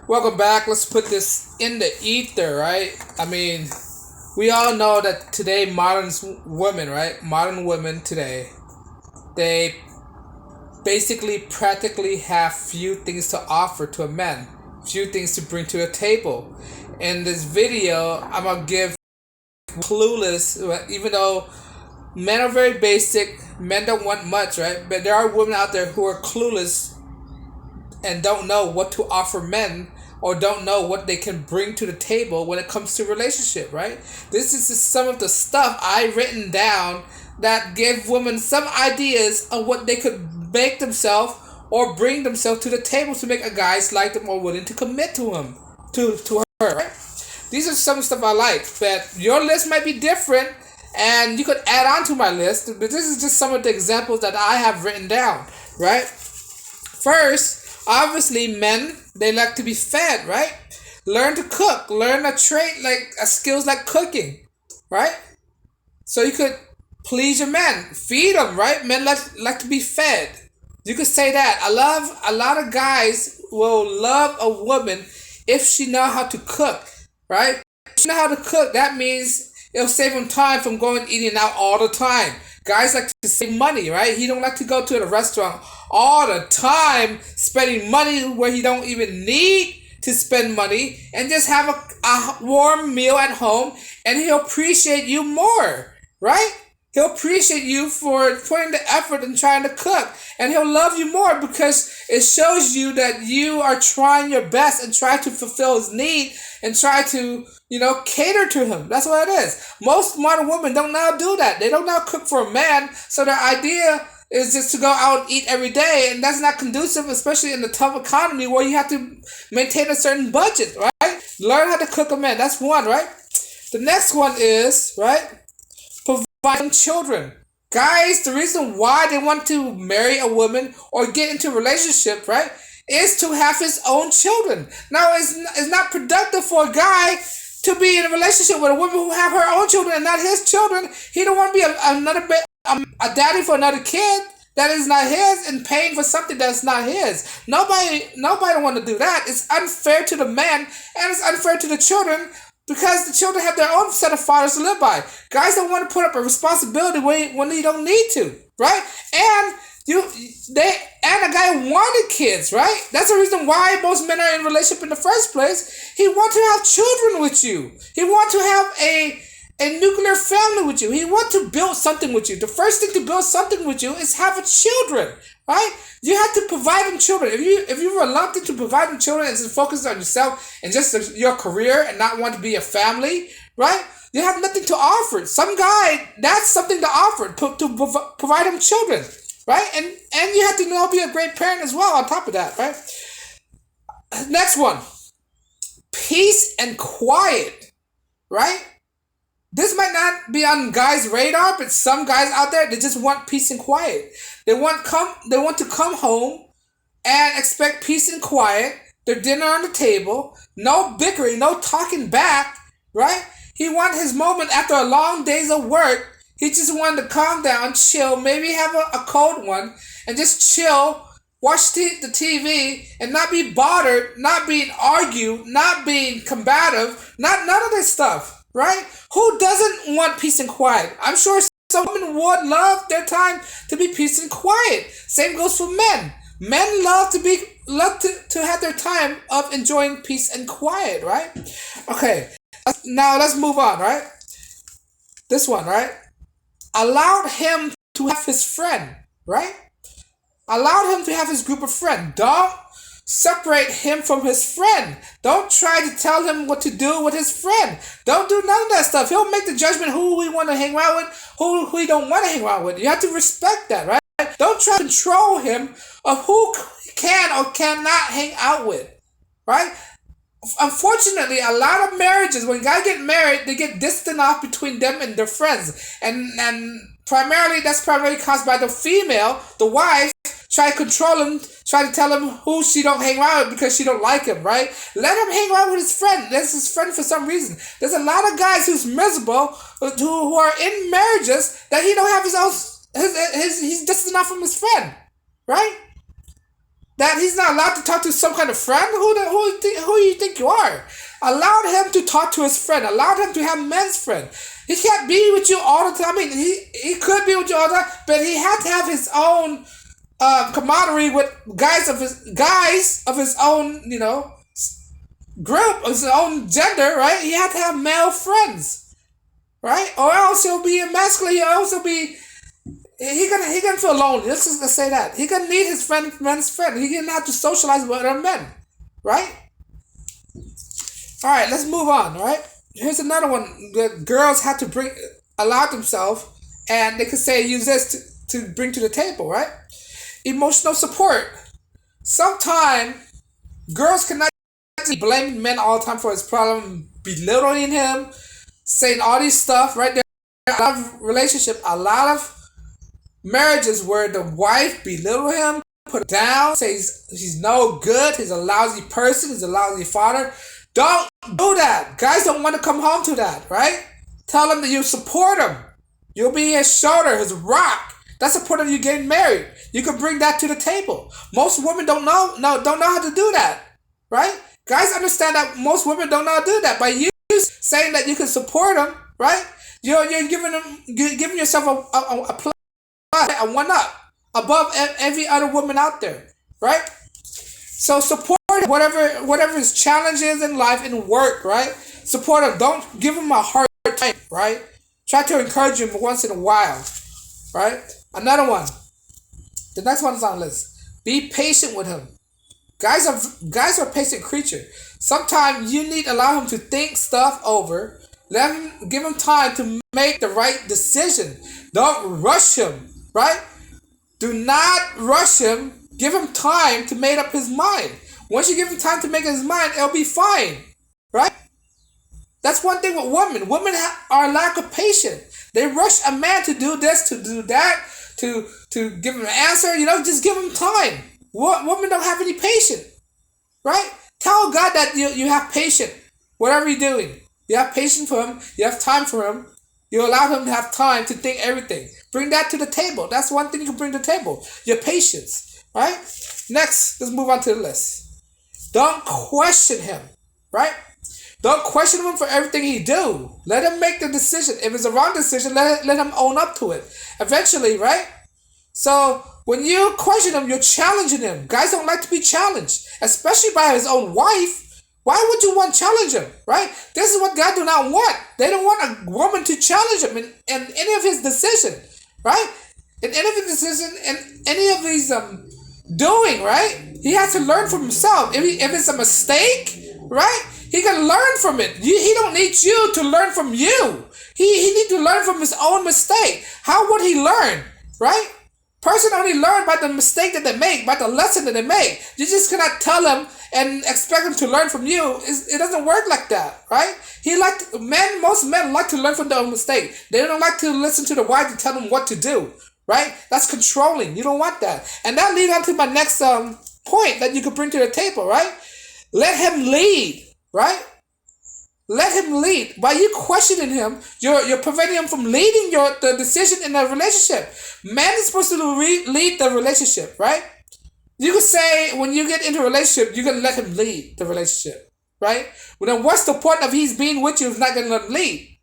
Welcome back. Let's put this in the ether, right? I mean, we all know that today, modern women, right? Modern women today, they basically practically have few things to offer to a man, few things to bring to a table. In this video, I'm gonna give clueless, even though men are very basic, men don't want much, right? But there are women out there who are clueless and don't know what to offer men or don't know what they can bring to the table when it comes to relationship, right? This is just some of the stuff I written down that give women some ideas of what they could make themselves or bring themselves to the table to make a guys like them or willing to commit to him, to her, right? These are some stuff I like, but your list might be different and you could add on to my list, but this is just some of the examples that I have written down, right? First, obviously, men, they like to be fed, right? Learn to cook. Learn a trait like skills like cooking, right? So you could please your men, feed them, right? Men like to be fed. You could say that. A lot of guys will love a woman if she know how to cook, right? If she know how to cook. That means it'll save him time from going eating out all the time. Guys like to save money, right? He don't like to go to the restaurant all the time, spending money where he don't even need to spend money, and just have a warm meal at home, and he'll appreciate you more, right? He'll appreciate you for putting the effort and trying to cook, and he'll love you more because it shows you that you are trying your best and try to fulfill his need and try to, cater to him. That's what it is. Most modern women don't now do that. They don't now cook for a man, so their idea is just to go out and eat every day, and that's not conducive, especially in the tough economy where you have to maintain a certain budget, right? Learn how to cook a man. That's one, right? The next one is, right, providing children. Guys, the reason why they want to marry a woman or get into a relationship, right, is to have his own children. Now, it's not productive for a guy to be in a relationship with a woman who have her own children and not his children. He don't want to be a daddy for another kid that is not his and paying for something that's not his. Nobody want to do that. It's unfair to the man and it's unfair to the children because the children have their own set of fathers to live by. Guys don't want to put up a responsibility when they don't need to, right? And a guy wanted kids, right? That's the reason why most men are in a relationship in the first place. He wants to have children with you. He wants to have a nuclear family with you. He wants to build something with you. The first thing to build something with you is have a children, right? You have to provide them children. If you're reluctant to provide them children and just focus on yourself and just your career and not want to be a family, right? You have nothing to offer. Some guy, that's something to offer, to provide them children, right? And you have to be a great parent as well on top of that, right? Next one, peace and quiet, right? This might not be on guys' radar, but some guys out there, they just want peace and quiet. They want to come home and expect peace and quiet, their dinner on the table, no bickering, no talking back, right? He want his moment after a long days of work. He just wanted to calm down, chill, maybe have a cold one, and just chill, watch the TV, and not be bothered, not being argued, not being combative, none of this stuff. Right? Who doesn't want peace and quiet? I'm sure some women would love their time to be peace and quiet. Same goes for men. Men love to have their time of enjoying peace and quiet, right? Okay. Now let's move on, right? This one, right? Allowed him to have his friend, right? Allowed him to have his group of friends. Don't separate him from his friend. Don't try to tell him what to do with his friend. Don't do none of that stuff. He'll make the judgment who we want to hang around with, who we don't want to hang around with. You have to respect that, right? Don't try to control him of who can or cannot hang out with, right? Unfortunately, a lot of marriages, when guys get married, they get distant off between them and their friends. And that's primarily caused by the female, the wife, try to control him, try to tell him who she don't hang around with because she don't like him, right? Let him hang around with his friend. That's his friend for some reason. There's a lot of guys who's miserable, who are in marriages that he don't have his own, he's distant enough from his friend, right? that he's not allowed to talk to some kind of friend? Who you think you are? Allowed him to talk to his friend. Allowed him to have men's friend. He can't be with you all the time. I mean, he could be with you all the time, but he had to have his own camaraderie with guys of his own, group, of his own gender, right? He had to have male friends, right? Or else he'll be emasculated. He'll also be he gonna feel lonely. Let's say that he gonna need his men's friend. He gonna have to socialize with other men, right? All right, let's move on. All right, here's another one. The girls have to allow themselves, and they could say use this to bring to the table, right? Emotional support. Sometimes girls cannot blame men all the time for his problem, belittling him, saying all these stuff, right? There a lot of a lot of marriages where the wife belittle him, put him down, says he's no good, he's a lousy person, he's a lousy father. Don't do that. Guys don't want to come home to that, right? Tell him that you support him. You'll be his shoulder, his rock. That's the point of you getting married. You can bring that to the table. Most women don't know how to do that, right? Guys understand that most women don't know how to do that. By you saying that you can support them, right? You're giving yourself a one up above every other woman out there, right? So support whatever his challenges in life and work, right? Support him. Don't give him a hard time, right? Try to encourage him once in a while, right? Another one. The next one is on the list. Be patient with him. Guys are patient creature. Sometimes you need to allow him to think stuff over. Give him time to make the right decision. Don't rush him, right? Do not rush him. Give him time to make up his mind. Once you give him time to make up his mind, it'll be fine, right? That's one thing with women. Women are lack of patience. They rush a man to do this, to do that, to give him an answer. Just give him time. Women don't have any patience, right? Tell God that you have patience. Whatever you're doing, you have patience for him. You have time for him. You allow him to have time to think everything. Bring that to the table. That's one thing you can bring to the table. Your patience, right? Next, let's move on to the list. Don't question him, right? Don't question him for everything he do. Let him make the decision. If it's a wrong decision, let him own up to it. Eventually, right? So when you question him, you're challenging him. Guys don't like to be challenged, especially by his own wife. Why would you want to challenge him, right? This is what guys do not want. They don't want a woman to challenge him in any of his decision, right? In any of his decision, and any of his doing, right? He has to learn from himself. If it's a mistake, right? He can learn from it. He don't need you to learn from you. He need to learn from his own mistake. How would he learn, right? Person only learn by the mistake that they make, by the lesson that they make. You just cannot tell him and expect him to learn from you. It doesn't work like that, right? Most men like to learn from their own mistake. They don't like to listen to the wife to tell them what to do, right? That's controlling. You don't want that. And that leads on to my next point that you could bring to the table, right? Let him lead, right? Let him lead. By you questioning him, you're preventing him from leading the decision in the relationship. Man is supposed to lead the relationship, right? You could say when you get into a relationship, you're gonna let him lead the relationship, right? Well, then what's the point of he's being with you if not gonna let him lead?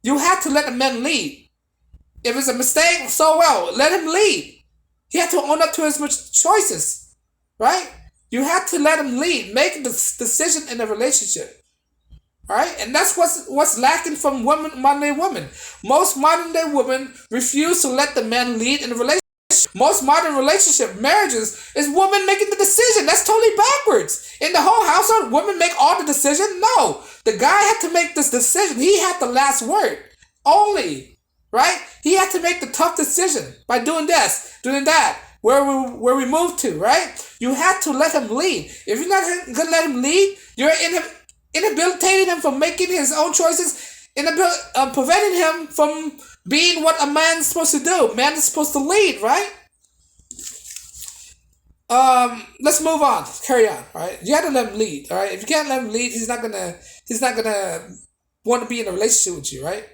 You have to let the man lead. If it's a mistake, so well, let him lead. He had to own up to his choices, right? You have to let him lead, make the decision in the relationship. All right, and that's what's lacking from modern day women. Most modern day women refuse to let the man lead in the relationship. Most modern relationship marriages is women making the decision. That's totally backwards. In the whole household, women make all the decision. No, the guy had to make this decision. He had the last word only, right? He had to make the tough decision by doing this, doing that. Where we move to, right? You have to let him lead. If you're not gonna let him lead, you're inhabilitating him from making his own choices, preventing him from being what a man's supposed to do. Man is supposed to lead, right? Let's move on. Carry on, right? You have to let him lead, all right? If you can't let him lead, he's not gonna want to be in a relationship with you, right?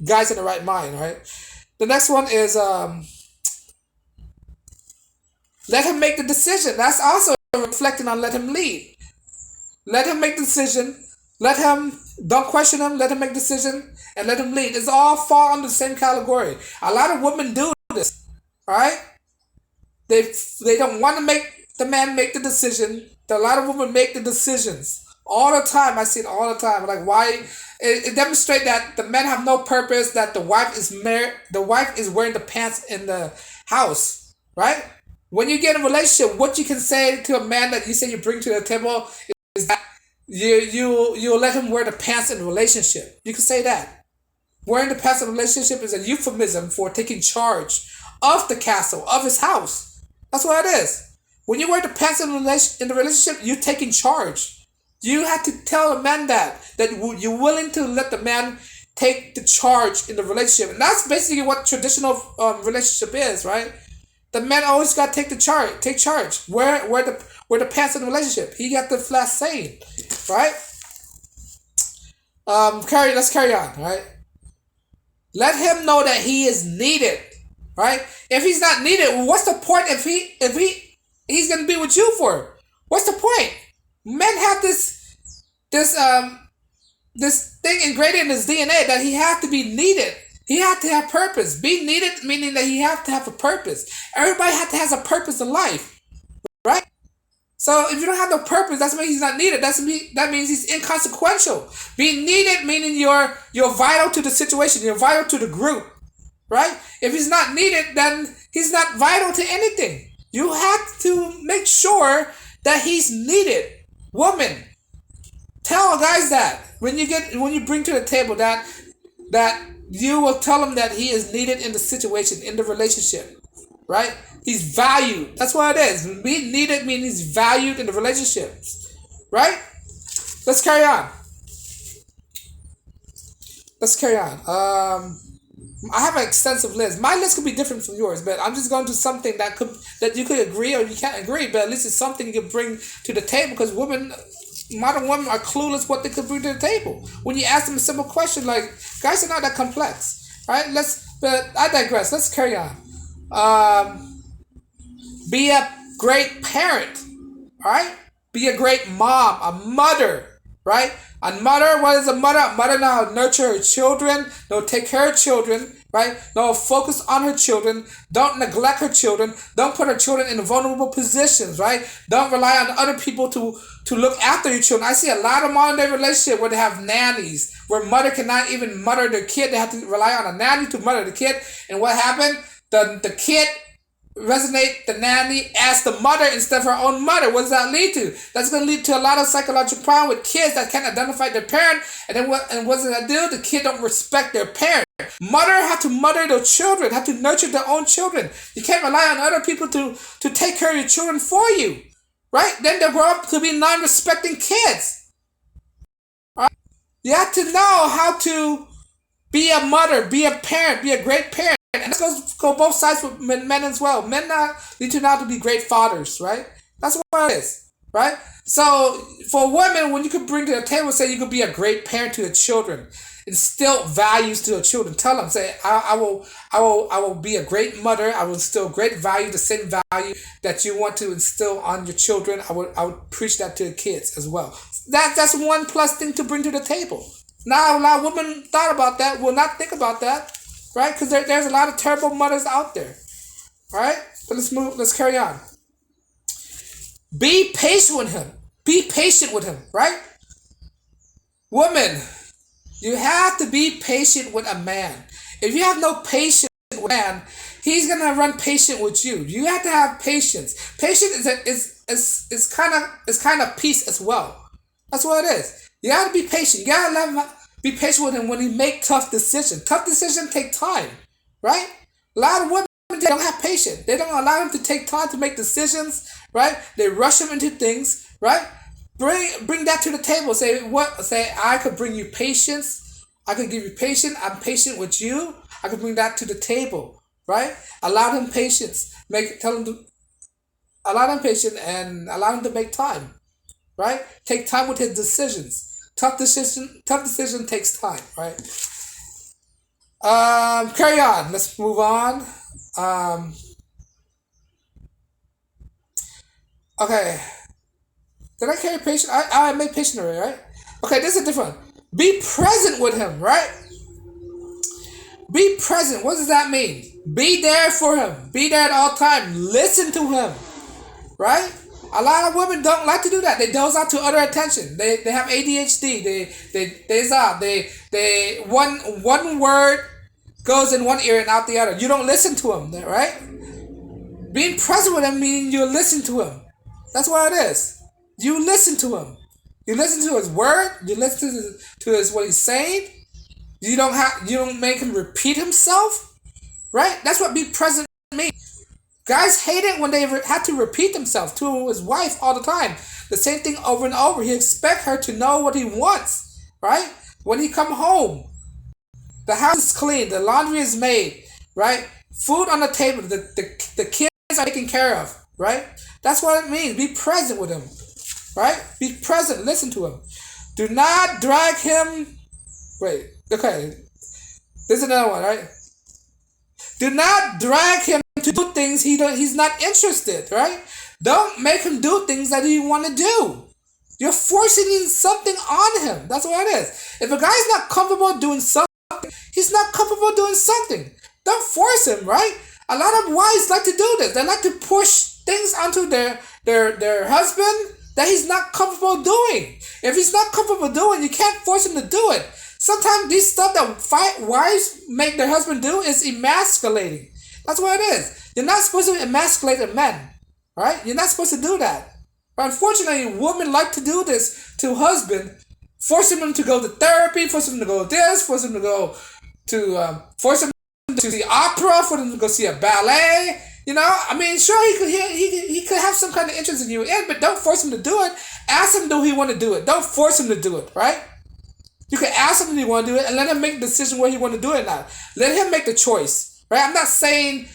Guys in the right mind, right? The next one is Let him make the decision. That's also reflecting on let him lead. Let him make the decision. Let him, don't question him. Let him make the decision and let him lead. It's all fall under the same category. A lot of women do this, right? They don't want to make the man make the decision. A lot of women make the decisions all the time. I see it all the time. Like why? It demonstrates that the men have no purpose. That the wife is the wife is wearing the pants in the house, right? When you get in a relationship, what you can say to a man that you say you bring to the table is that you let him wear the pants in the relationship. You can say that. Wearing the pants in the relationship is a euphemism for taking charge of the castle, of his house. That's what it is. When you wear the pants in the relationship, you're taking charge. You have to tell a man that you're willing to let the man take the charge in the relationship, and that's basically what traditional relationship is, right? The man always got to take the charge, take charge. Wear the pants in the relationship. He got the last saying, right? Let's carry on, right? Let him know that he is needed, right? If he's not needed, what's the point if he's gonna be with you for? What's the point? Men have this thing ingrained in his DNA that he has to be needed. He has to have purpose. Be needed meaning that he has to have a purpose. Everybody has a purpose in life, right? So if you don't have no purpose, that's means he's not needed. That means he's inconsequential. Being needed meaning you're vital to the situation. You're vital to the group, right? If he's not needed, then he's not vital to anything. You have to make sure that he's needed. Woman, tell guys that when you bring to the table that you will tell him that he is needed in the situation, in the relationship, right? He's valued. That's what it is. Being needed means he's valued in the relationships, right? Let's carry on. I have an extensive list. My list could be different from yours, but I'm just going to something that you could agree or you can't agree, but at least it's something you can bring to the table because modern women are clueless what they could bring to the table. When you ask them a simple question like, guys are not that complex, right? But I digress. Let's carry on. Be a great parent, right? Be a great mom, a mother, right? A mother, what is a mother? A mother know how to nurture her children, know take care of children, right? Know focus on her children. Don't neglect her children. Don't put her children in vulnerable positions, right? Don't rely on other people to look after your children. I see a lot of modern day relationships where they have nannies, where mother cannot even mother their kid. They have to rely on a nanny to mother the kid. And what happened? The kid resonate the nanny as the mother instead of her own mother. What does that lead to? That's going to lead to a lot of psychological problems with kids that can't identify their parent. And then what does that do? The kid don't respect their parent. Mother have to mother their children, have to nurture their own children. You can't rely on other people to take care of your children for you, right? Then they grow up to be non-respecting kids. Right? You have to know how to be a mother, be a parent, be a great parent. And this go both sides with men as well. Men need to know how to be great fathers, right? That's what it is, right? So for women, when you could bring to the table, say you could be a great parent to your children, instill values to your children. Tell them, say, I will be a great mother. I will instill great value, the same value that you want to instill on your children. I would preach that to the kids as well. That's one plus thing to bring to the table. Now, a lot of women thought about that, will not think about that, right? Because there's a lot of terrible mothers out there, all right? So let's carry on. Be patient with him. Be patient with him, right? Woman, you have to be patient with a man. If you have no patience with a man, he's gonna run patient with you. You have to have patience. Patience is kind of peace as well. That's what it is. You gotta be patient. You gotta let him be patient with him when he make tough decisions. Tough decisions take time, right? A lot of women don't have patience. They don't allow him to take time to make decisions, right? They rush him into things, right? Bring that to the table. Say I could bring you patience. I could give you patience. I'm patient with you. I could bring that to the table, right? Allow him patience. Allow him patience and allow him to make time, right? Take time with his decisions. Tough decision takes time, right? Carry on. Let's move on. Okay. Did I carry patient? I made patient already, right? Okay, this is different. Be present with him, right? Be present. What does that mean? Be there for him. Be there at all times. Listen to him, right? A lot of women don't like to do that. They doze out to other attention. They have ADHD. They one word goes in one ear and out the other. You don't listen to him, right? Being present with him means you listen to him. That's what it is. You listen to him. You listen to his word. You listen to his what he's saying. You don't make him repeat himself, right? That's what be present means. Guys hate it when they have to repeat themselves to his wife all the time. The same thing over and over. He expects her to know what he wants, right? When he come home, the house is clean, the laundry is made, right? Food on the table, the kids are taken care of, right? That's what it means. Be present with him, right? Be present. Listen to him. Do not drag him. Wait. Okay. This is another one, right? Do not drag him to do things he's not interested, right? Don't make him do things that he want to do. You're forcing something on him. That's what it is. If a guy's not comfortable doing something, he's not comfortable doing something. Don't force him, right? A lot of wives like to do this. They like to push things onto their husband that he's not comfortable doing. If he's not comfortable doing, you can't force him to do it. Sometimes these stuff that wives make their husband do is emasculating. That's what it is. You're not supposed to emasculate a man, right? You're not supposed to do that. But unfortunately, women like to do this to husband, forcing him to go to therapy, forcing him to go to this, force him to go to force him to see opera, for him to go see a ballet. You know, I mean, sure he could have some kind of interest in you, but don't force him to do it. Ask him, do he want to do it? Don't force him to do it, right? You can ask him if he want to do it and let him make the decision where he want to do it or not. Let him make the choice, right? I'm not saying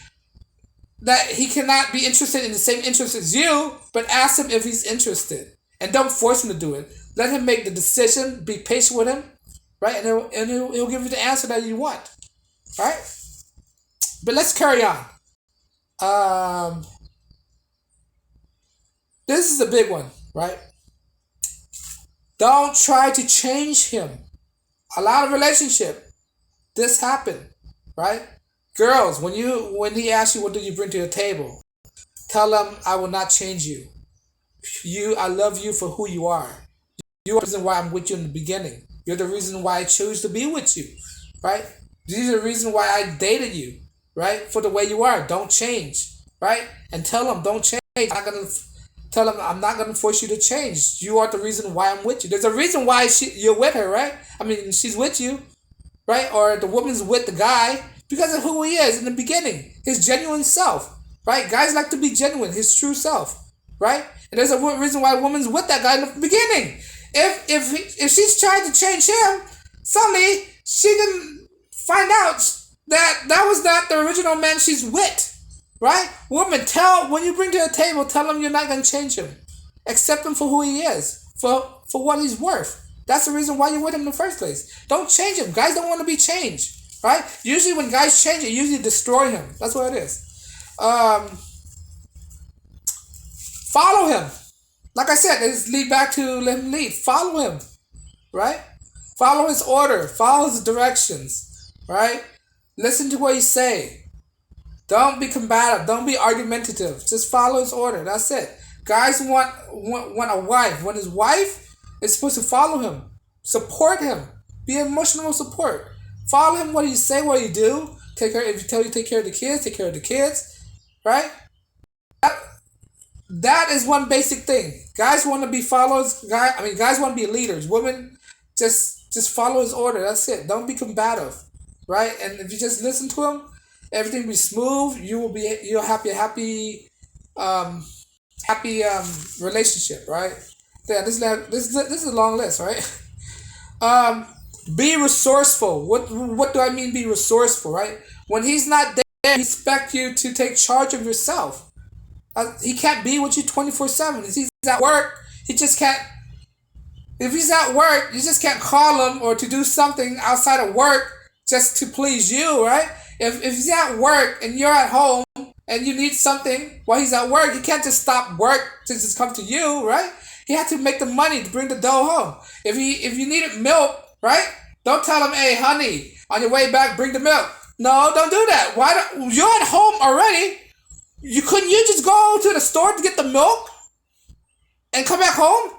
that he cannot be interested in the same interest as you, but ask him if he's interested. And don't force him to do it. Let him make the decision, be patient with him, right? And he'll give you the answer that you want, right? But let's carry on. This is a big one, right? Don't try to change him. A lot of relationship, this happen, right? Girls, when he asks you what do you bring to the table, tell him I will not change you. I love you for who you are. You are the reason why I'm with you in the beginning. You're the reason why I chose to be with you, right? These are the reason why I dated you, right? For the way you are, don't change, right? And tell him don't change. Tell him I'm not gonna force you to change. You are the reason why I'm with you. There's a reason why you're with her, right? I mean, she's with you, right? Or the woman's with the guy because of who he is in the beginning, his genuine self, right? Guys like to be genuine, his true self, right? And there's a reason why a woman's with that guy in the beginning. If she's trying to change him, suddenly she can find out that was not the original man she's with. Right? Woman, when you bring to the table, tell him you're not going to change him. Accept him for who he is, for what he's worth. That's the reason why you're with him in the first place. Don't change him. Guys don't want to be changed. Right? Usually when guys change it, usually destroy him. That's what it is. Follow him. Like I said, let's lead back to let him lead. Follow him. Right? Follow his order. Follow his directions. Right? Listen to what he say. Don't be combative. Don't be argumentative. Just follow his order. That's it. Guys want a wife. When his wife is supposed to follow him, support him, be emotional support. Follow him. What he say, what he do. Take care. If he tell you take care of the kids, take care of the kids. Right. That is one basic thing. Guys want to be followers. Guys want to be leaders. Women just follow his order. That's it. Don't be combative. Right. And if you just listen to him, everything will be smooth. You'll have a happy relationship, right? Yeah, this is a long list, right? Be resourceful. What do I mean? Be resourceful, right? When he's not there, he expects you to take charge of yourself. He can't be with you 24/7. If he's at work, he just can't. If he's at work, you just can't call him or to do something outside of work just to please you, right? If he's at work and you're at home and you need something while he's at work, he can't just stop work to just come to you, right? He had to make the money to bring the dough home. If you needed milk, right? Don't tell him, hey, honey, on your way back, bring the milk. No, don't do that. Why don't you're at home already? You couldn't you just go to the store to get the milk and come back home?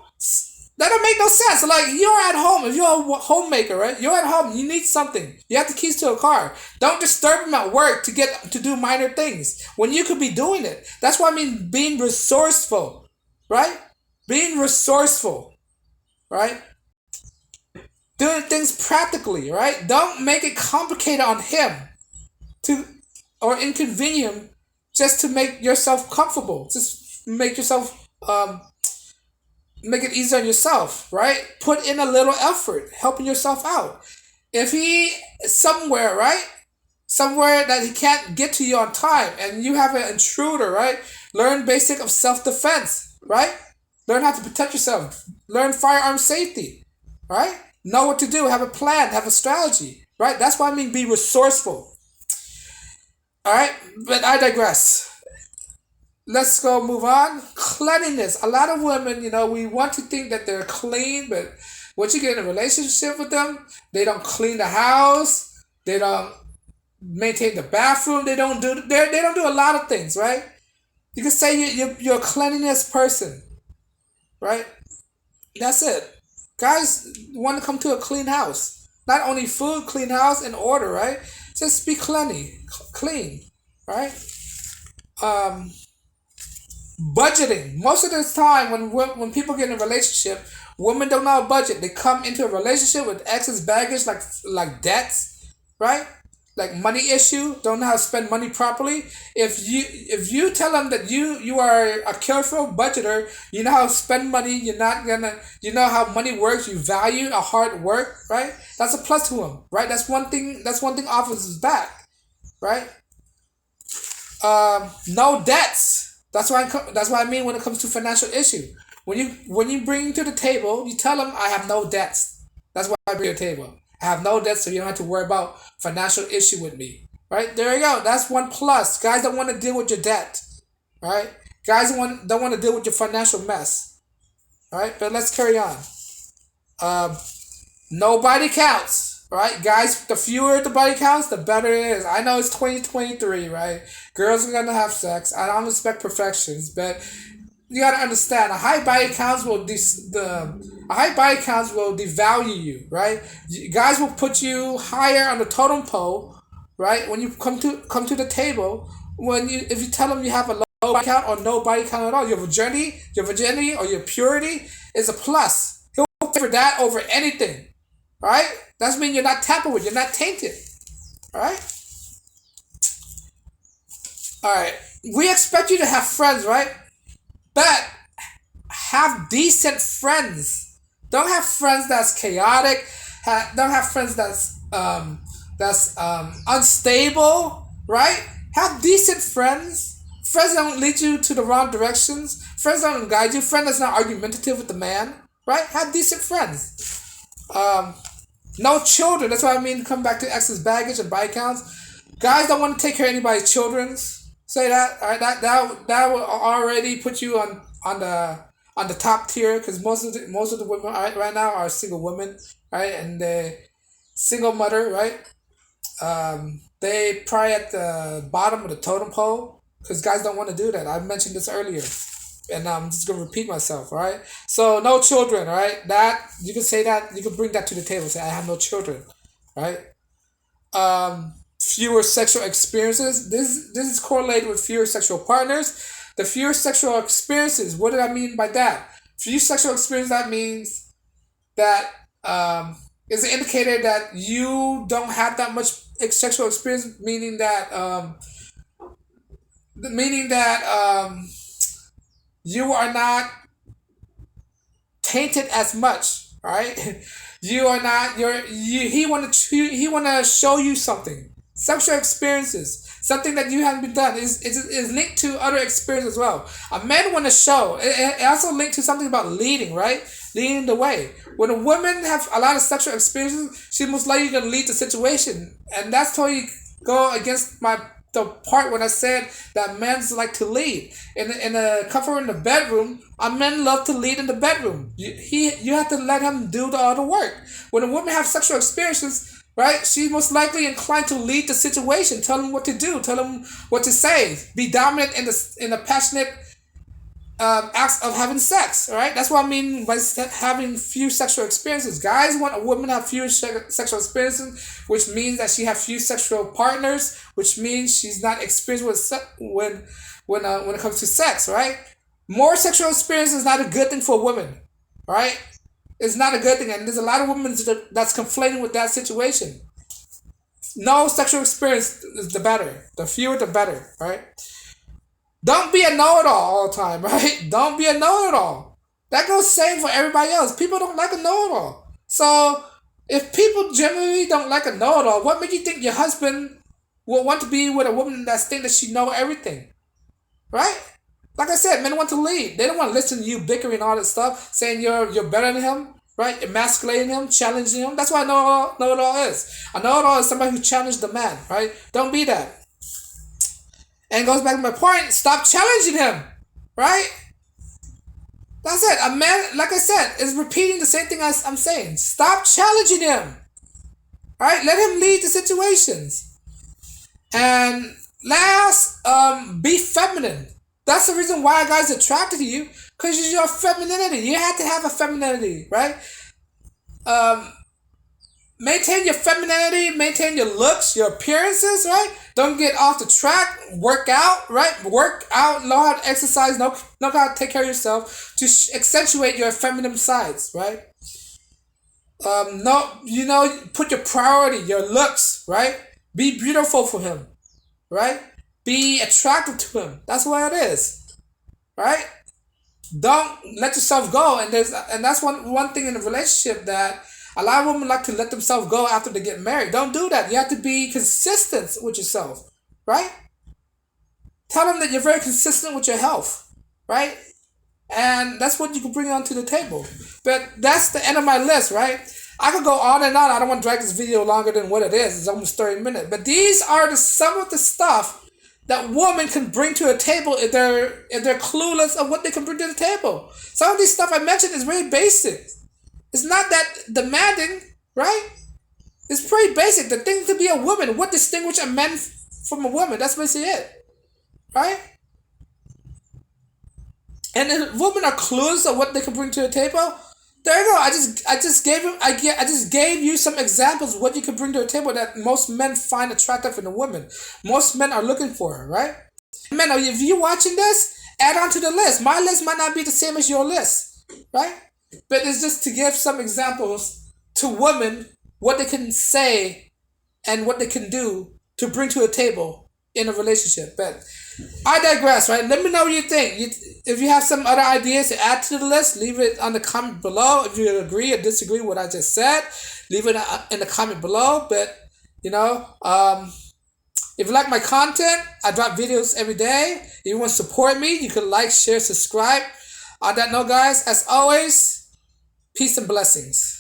That don't make no sense. Like, you're at home. If you're a homemaker, right? You're at home. You need something. You have the keys to a car. Don't disturb him at work to do minor things when you could be doing it. That's what I mean being resourceful, right? Being resourceful, right? Doing things practically, right? Don't make it complicated on him to or inconvenient him just to make yourself comfortable. Just make it easier on yourself, right? Put in a little effort, helping yourself out. If he is somewhere, right? Somewhere that he can't get to you on time and you have an intruder, right? Learn basic of self-defense, right? Learn how to protect yourself. Learn firearm safety, right? Know what to do, have a plan, have a strategy, right? That's what I mean be resourceful. All right, but I digress. Let's go move on. Cleanliness. A lot of women, we want to think that they're clean, but once you get in a relationship with them, they don't clean the house. They don't maintain the bathroom. They don't do a lot of things, right? You can say you're a cleanliness person, right? That's it. Guys want to come to a clean house. Not only food, clean house, in order, right? Just be clean, right? Um, Budgeting. Most of the time, when people get in a relationship, women don't know a budget. They come into a relationship with excess baggage, like debts, right? Like money issue. Don't know how to spend money properly. If you tell them that you are a careful budgeter, you know how to spend money. You know how money works. You value a hard work, right? That's a plus to them, right? That's one thing. That's one thing off his back, right? No debts. That's what I mean when it comes to financial issue. When you bring to the table, you tell them I have no debts. That's why I bring to the table. I have no debts, so you don't have to worry about financial issue with me. Right there you go. That's one plus. Guys don't want to deal with your debt. Right? Guys don't want to deal with your financial mess. Right? But let's carry on. Nobody counts. Right, guys, the fewer the body counts, the better it is. I know it's 2023, right? Girls are gonna have sex. I don't expect perfections, but you gotta understand a high body counts will devalue you, right? Guys will put you higher on the totem pole, right? When you come to the table, if you tell them you have a low body count or no body count at all, your virginity or your purity is a plus. He'll favor that over anything. Right? That means you're not tampered with. You're not tainted. Right? Alright. We expect you to have friends, right? But have decent friends. Don't have friends that's chaotic. Don't have friends that's unstable. Right? Have decent friends. Friends that don't lead you to the wrong directions. Friends that don't guide you. Friends that's not argumentative with the man. Right? Have decent friends. No children. That's what I mean. Come back to excess baggage and body counts. Guys don't want to take care of anybody's children's. Say that. All right. That will already put you on the top tier because most of the women right now are single women, right, and the single mother, right. They probably at the bottom of the totem pole because guys don't want to do that. I mentioned this earlier. And I'm just gonna repeat myself, right? So no children, right? That you can say that you can bring that to the table. Say I have no children, right? Fewer sexual experiences. This is correlated with fewer sexual partners. The fewer sexual experiences. What do I mean by that? Few sexual experience. That means that is an indicator that you don't have that much sexual experience. Meaning that you are not tainted as much, right? You are not. He want to show you something. Sexual experiences, something that you haven't been done, is linked to other experiences as well. A man want to show. It also linked to something about leading, right? Leading the way. When a woman have a lot of sexual experiences, she most likely gonna lead the situation, and that's totally go against my the part when I said that men's like to lead in a comfort in the bedroom. A men love to lead in the bedroom. You have to let him do the other work. When a woman has sexual experiences, right, she's most likely inclined to lead the situation, tell him what to do, tell him what to say, be dominant in the passionate acts of having sex, right? That's what I mean by having few sexual experiences. Guys want a woman to have few sexual experiences, which means that she has few sexual partners, which means she's not experienced with when it comes to sex, right? More sexual experience is not a good thing for a woman, right? It's not a good thing, and there's a lot of women that's conflating with that situation. No sexual experience is the better. The fewer, the better, right? Don't be a know-it-all all the time, right? Don't be a know-it-all. That goes same for everybody else. People don't like a know-it-all. So if people generally don't like a know-it-all, what makes you think your husband will want to be with a woman that thinks that she know everything, right? Like I said, men want to lead. They don't want to listen to you bickering all that stuff, saying you're better than him, right? Emasculating him, challenging him. That's what a know-it-all is. A know-it-all is somebody who challenged the man, right? Don't be that. And it goes back to my point, stop challenging him, right? That's it. A man, like I said, is repeating the same thing as I'm saying. Stop challenging him, right? Let him lead the situations. And last, be feminine. That's the reason why a guy's attracted to you, because it's your femininity. You have to have a femininity, right? Maintain your femininity, maintain your looks, your appearances, right? Don't get off the track. Work out, right? Work out, know how to exercise, know how to take care of yourself to accentuate your feminine sides, right? Put your priority, your looks, right? Be beautiful for him, right? Be attractive to him. That's what it is, right? Don't let yourself go. And that's one thing in a relationship that a lot of women like to let themselves go after they get married. Don't do that. You have to be consistent with yourself, right? Tell them that you're very consistent with your health, right? And that's what you can bring onto the table. But that's the end of my list, right? I could go on and on. I don't want to drag this video longer than what it is. It's almost 30 minutes. But these are some of the stuff that women can bring to a table if they're clueless of what they can bring to the table. Some of these stuff I mentioned is very basic. It's not that demanding, right? It's pretty basic. The thing to be a woman, what distinguishes a man from a woman? That's basically it, right? And if women are clueless of what they can bring to the table, there you go. I just gave you some examples of what you can bring to the table that most men find attractive in a woman. Most men are looking for, right? Men, if you're watching this, add on to the list. My list might not be the same as your list, right? But it's just to give some examples to women what they can say and what they can do to bring to a table in a relationship. But I digress, right? Let me know what you think. If you have some other ideas to add to the list, leave it on the comment below. If you agree or disagree with what I just said, leave it in the comment below. But, if you like my content, I drop videos every day. If you want to support me, you can like, share, subscribe. On that note, guys, as always, peace and blessings.